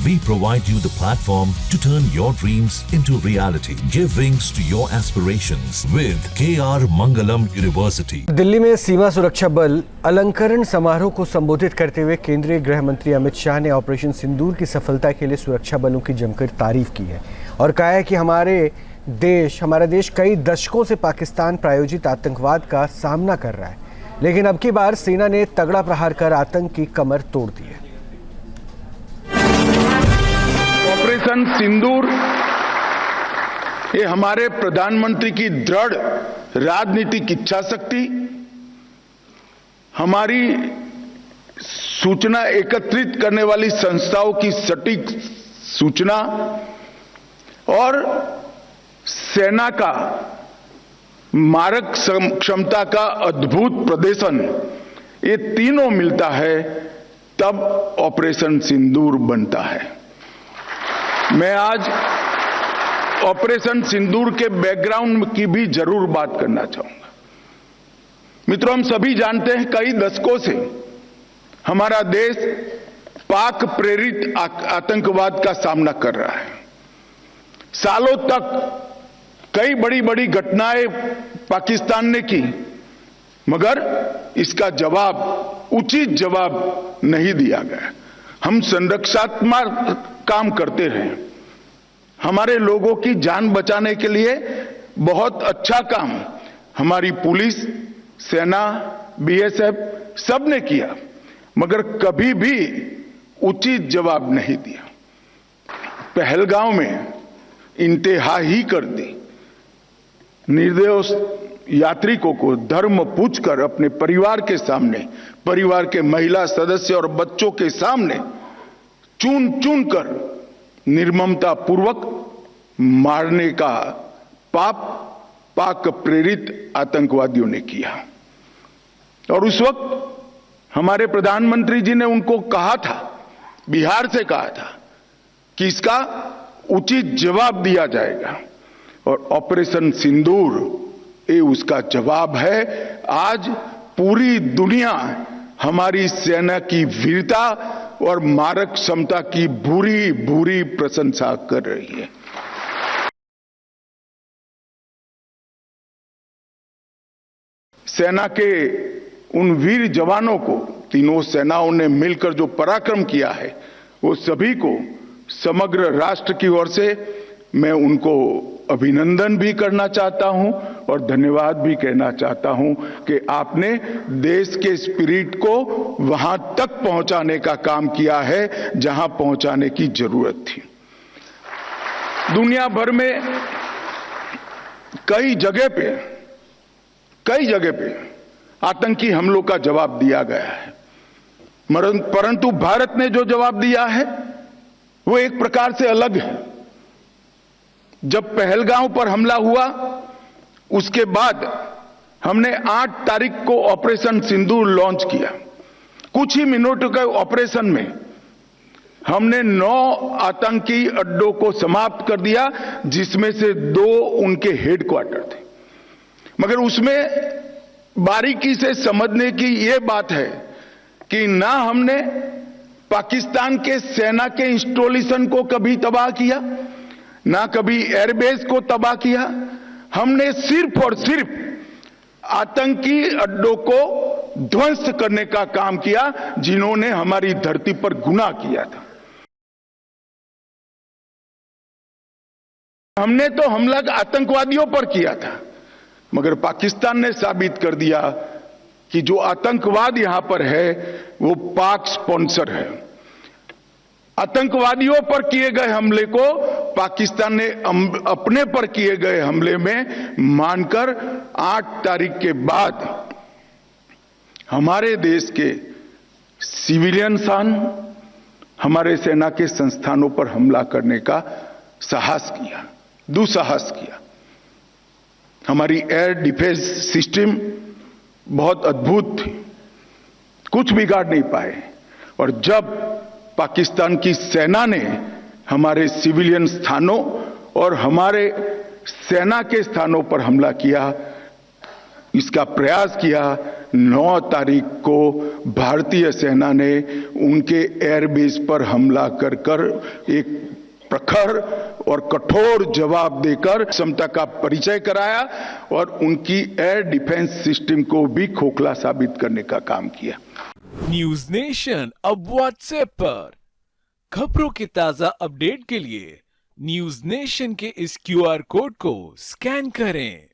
We provide you the platform to turn your dreams into reality. Give wings to your aspirations with KR Mangalam University. Delhi में सीमा सुरक्षा बल अलंकरण समारोह को संबोधित करते हुए केंद्रीय गृह मंत्री अमित शाह ने ऑपरेशन सिंदूर की सफलता के लिए सुरक्षा बलों की जमकर तारीफ की है और कहा है कि हमारा देश कई दशकों से पाकिस्तान प्रायोजित आतंकवाद का सामना कर रहा है, लेकिन अब की बार सेना ने तगड़ा प्रहार कर आतंक की कमर तोड़ दी है। ऑपरेशन सिंदूर ये हमारे प्रधानमंत्री की दृढ़ राजनीतिक इच्छा शक्ति, हमारी सूचना एकत्रित करने वाली संस्थाओं की सटीक सूचना और सेना का मारक क्षमता का अद्भुत प्रदर्शन, ये तीनों मिलता है तब ऑपरेशन सिंदूर बनता है। मैं आज ऑपरेशन सिंदूर के बैकग्राउंड की भी जरूर बात करना चाहूंगा। मित्रों, हम सभी जानते हैं कई दशकों से हमारा देश पाक प्रेरित आतंकवाद का सामना कर रहा है। सालों तक कई बड़ी बड़ी घटनाएं पाकिस्तान ने की, मगर इसका जवाब, उचित जवाब नहीं दिया गया। हम संरक्षात्मक काम करते रहे, हमारे लोगों की जान बचाने के लिए बहुत अच्छा काम हमारी पुलिस, सेना, बीएसएफ सब ने किया, मगर कभी भी उचित जवाब नहीं दिया। पहलगांव में इंतहा ही कर दी, निर्दोष यात्रिकों को धर्म पूछकर अपने परिवार के सामने, परिवार के महिला सदस्य और बच्चों के सामने चुन चुन कर निर्ममता पूर्वक मारने का पाप पाक प्रेरित आतंकवादियों ने किया। और उस वक्त हमारे प्रधानमंत्री जी ने उनको कहा था, बिहार से कहा था कि इसका उचित जवाब दिया जाएगा, और ऑपरेशन सिंदूर ये उसका जवाब है। आज पूरी दुनिया हमारी सेना की वीरता और मारक क्षमता की भूरी भूरी प्रशंसा कर रही है। सेना के उन वीर जवानों को, तीनों सेनाओं ने मिलकर जो पराक्रम किया है, वो सभी को समग्र राष्ट्र की ओर से मैं उनको अभिनंदन भी करना चाहता हूं और धन्यवाद भी कहना चाहता हूं कि आपने देश के स्पिरिट को वहां तक पहुंचाने का काम किया है जहां पहुंचाने की जरूरत थी। दुनिया भर में कई जगह पे आतंकी हमलों का जवाब दिया गया है, परंतु भारत ने जो जवाब दिया है वो एक प्रकार से अलग है। जब पहलगांव पर हमला हुआ, उसके बाद हमने 8 तारीख को ऑपरेशन सिंदूर लॉन्च किया। कुछ ही मिनटों के ऑपरेशन में हमने 9 आतंकी अड्डों को समाप्त कर दिया, जिसमें से 2 उनके हेडक्वार्टर थे। मगर उसमें बारीकी से समझने की यह बात है कि ना हमने पाकिस्तान के सेना के इंस्टॉलेशन को कभी तबाह किया, ना कभी एयरबेस को तबाह किया। हमने सिर्फ और सिर्फ आतंकी अड्डों को ध्वंस करने का काम किया, जिन्होंने हमारी धरती पर गुनाह किया था। हमने तो हमला आतंकवादियों पर किया था, मगर पाकिस्तान ने साबित कर दिया कि जो आतंकवाद यहां पर है वो पाक स्पॉन्सर है। आतंकवादियों पर किए गए हमले को पाकिस्तान ने अपने पर किए गए हमले में मानकर 8 तारीख के बाद हमारे देश के सिविलियन हमारे सेना के संस्थानों पर हमला करने का साहस किया, दुस्साहस किया। हमारी एयर डिफेंस सिस्टम बहुत अद्भुत थी, कुछ बिगाड़ नहीं पाए। और जब पाकिस्तान की सेना ने हमारे सिविलियन स्थानों और हमारे सेना के स्थानों पर हमला किया, इसका प्रयास किया 9 तारीख को भारतीय सेना ने उनके एयरबेस पर हमला कर एक प्रखर और कठोर जवाब देकर क्षमता का परिचय कराया और उनकी एयर डिफेंस सिस्टम को भी खोखला साबित करने का काम किया। न्यूज नेशन अब व्हाट्सएप पर खबरों के ताजा अपडेट के लिए न्यूज नेशन के इस QR कोड को स्कैन करें।